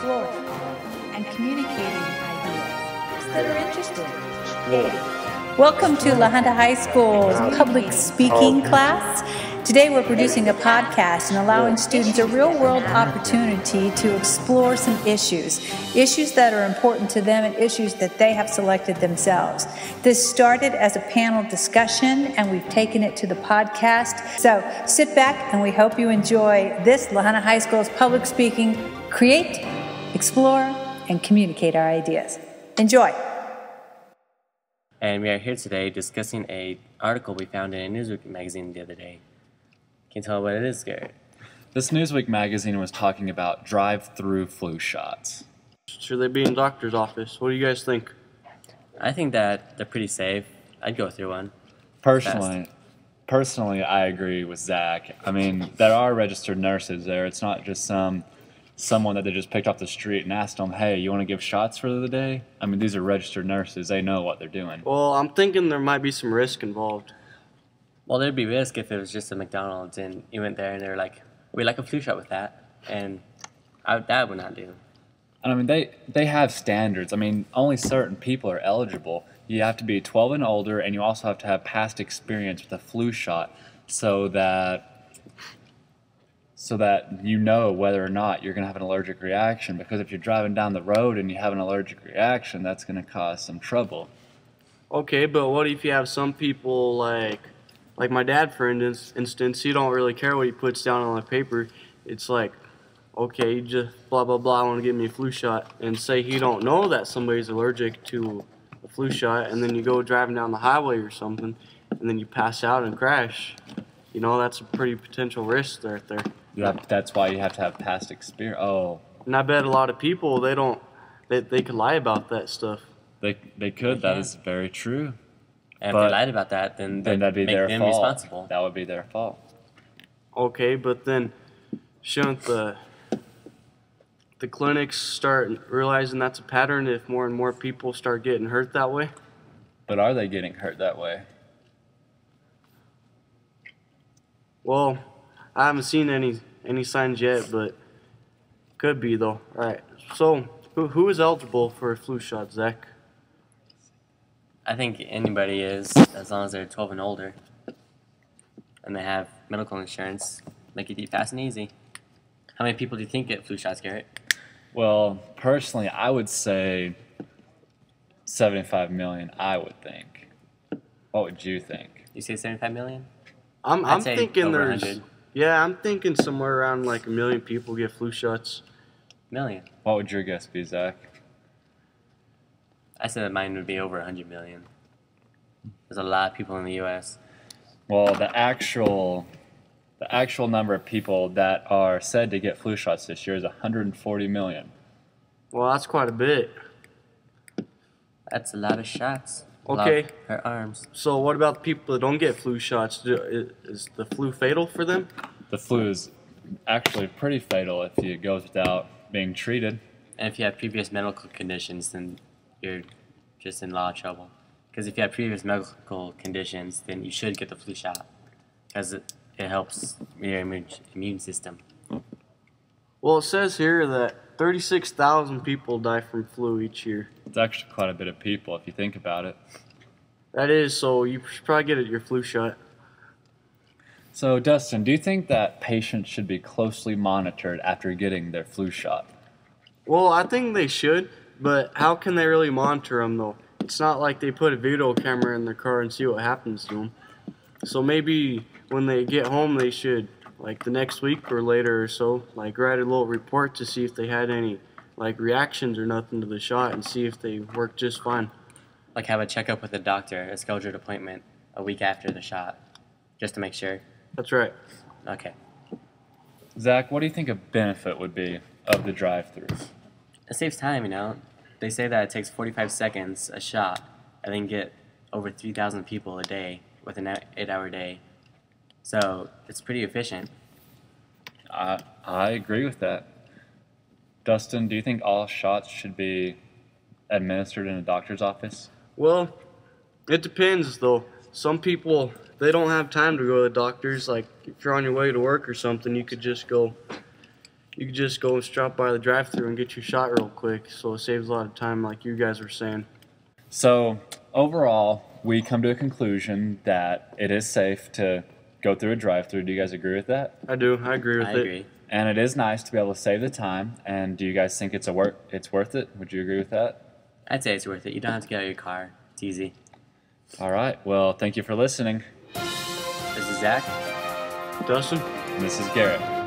exploring and communicating ideas that are interesting. Welcome to La Junta High School's public speaking class. Today we're producing a podcast and allowing students a real-world opportunity to explore some issues that are important to them and issues that they have selected themselves. This started as a panel discussion and we've taken it to the podcast. So sit back and we hope you enjoy this La Junta High School's public speaking, create, explore, and communicate our ideas. Enjoy. And we are here today discussing an article we found in a Newsweek magazine the other day. Can you tell what it is, Garrett? This Newsweek magazine was talking about drive-through flu shots. Should they be in doctor's office? What do you guys think? I think that they're pretty safe. I'd go through one. Personally, I agree with Zach. I mean, there are registered nurses there. It's not just someone that they just picked off the street and asked them, hey, you want to give shots for the day? I mean, these are registered nurses. They know what they're doing. Well, I'm thinking there might be some risk involved. Well, there'd be risk if it was just a McDonald's and you went there and they were like, we'd like a flu shot with that. And that would not do. And I mean, they have standards. I mean, only certain people are eligible. You have to be 12 and older, and you also have to have past experience with a flu shot so that you know whether or not you're going to have an allergic reaction. Because if you're driving down the road and you have an allergic reaction, that's going to cause some trouble. Okay, but what if you have some people like my dad, for instance, he don't really care what he puts down on the paper. It's like, okay, just blah, blah, blah, I want to give me a flu shot. And say he don't know that somebody's allergic to a flu shot, and then you go driving down the highway or something, and then you pass out and crash. You know, that's a pretty potential risk right there. Yeah, that's why you have to have past experience. Oh. And I bet a lot of people, they could lie about that stuff. They could. That is very true. And if they lied about that, then that'd be their fault. Responsible. That would be their fault. Okay, but then shouldn't the clinics start realizing that's a pattern if more and more people start getting hurt that way? But are they getting hurt that way? Well, I haven't seen any signs yet, but could be though. All right. So who is eligible for a flu shot, Zach? I think anybody is, as long as they're 12 and older, and they have medical insurance. Make it fast and easy. How many people do you think get flu shots, Garrett? Well, personally, I would say 75 million, I would think. What would you think? You say 75 million? I'm thinking there's 100. Yeah, I'm thinking somewhere around like 1 million people get flu shots. Million. What would your guess be, Zach? I said that mine would be over 100 million. There's a lot of people in the U.S. Well, the actual number of people that are said to get flu shots this year is 140 million. Well, that's quite a bit. That's a lot of shots. Okay. Per arms. So what about the people that don't get flu shots? Is the flu fatal for them? The flu is actually pretty fatal if it goes without being treated. And if you have previous medical conditions, then you're just in a lot of trouble. Because if you have previous medical conditions, then you should get the flu shot. Because it helps your immune system. Well, it says here that 36,000 people die from flu each year. It's actually quite a bit of people if you think about it. That is, so you should probably get your flu shot. So, Dustin, do you think that patients should be closely monitored after getting their flu shot? Well, I think they should, but how can they really monitor them, though? It's not like they put a video camera in their car and see what happens to them. So maybe when they get home, they should, like the next week or later or so, like write a little report to see if they had any like reactions or nothing to the shot and see if they worked just fine. Like have a checkup with a doctor, a scheduled appointment a week after the shot, just to make sure. That's right. Okay. Zach, what do you think a benefit would be of the drive-throughs? It saves time, you know. They say that it takes 45 seconds a shot, and then get over 3,000 people a day with an 8-hour day. So it's pretty efficient. I agree with that. Dustin, do you think all shots should be administered in a doctor's office? Well, it depends, though. Some people, they don't have time to go to the doctors. Like, if you're on your way to work or something, you could just go you could just go and stop by the drive-thru and get your shot real quick. So it saves a lot of time, like you guys were saying. So overall, we come to a conclusion that it is safe to go through a drive-thru. Do you guys agree with that? I do. I agree with I it. agree. And it is nice to be able to save the time. And do you guys think it's worth it? Would you agree with that? I'd say it's worth it. You don't have to get out of your car. It's easy. All right. Well, thank you for listening. This is Zach. Dustin? And this is Garrett.